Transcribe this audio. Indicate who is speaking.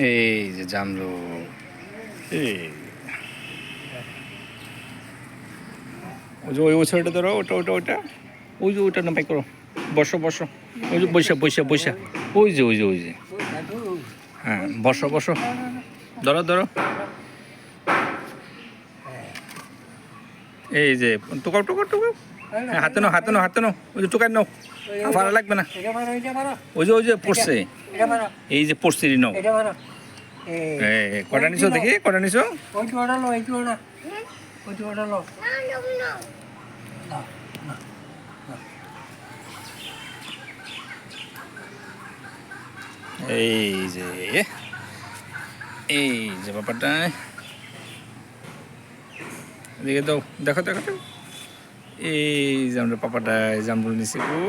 Speaker 1: এই যে জামরু, এই ওই যে ওই ছেলেটা ধরো, ওটা ওটা ওটা, ওই যে ওইটা না পাই করো, বসো বসো, ওই যে বৈশা বৈশা বৈশা, ওই যে ওই যে ওই যে, হ্যাঁ বসো বসো, ধরো ধরো, এই যে টুকাও টুকাও টুকাও, হ্যাঁ হাতে নাও হাতে নাও হাতে নাও, ওই যে টুকাই নাও, ভালো লাগবে না, ওই যে পড়ছে, এই যে পড়ছে নাও, কটা নিছো দেখি, কটা নিছো, এই যে, এই যে ব্যাপারটা, এদিকে দাও, দেখো দেখো দেখো, এই যে আমরা পাপাটা জামরুল নিছি গো।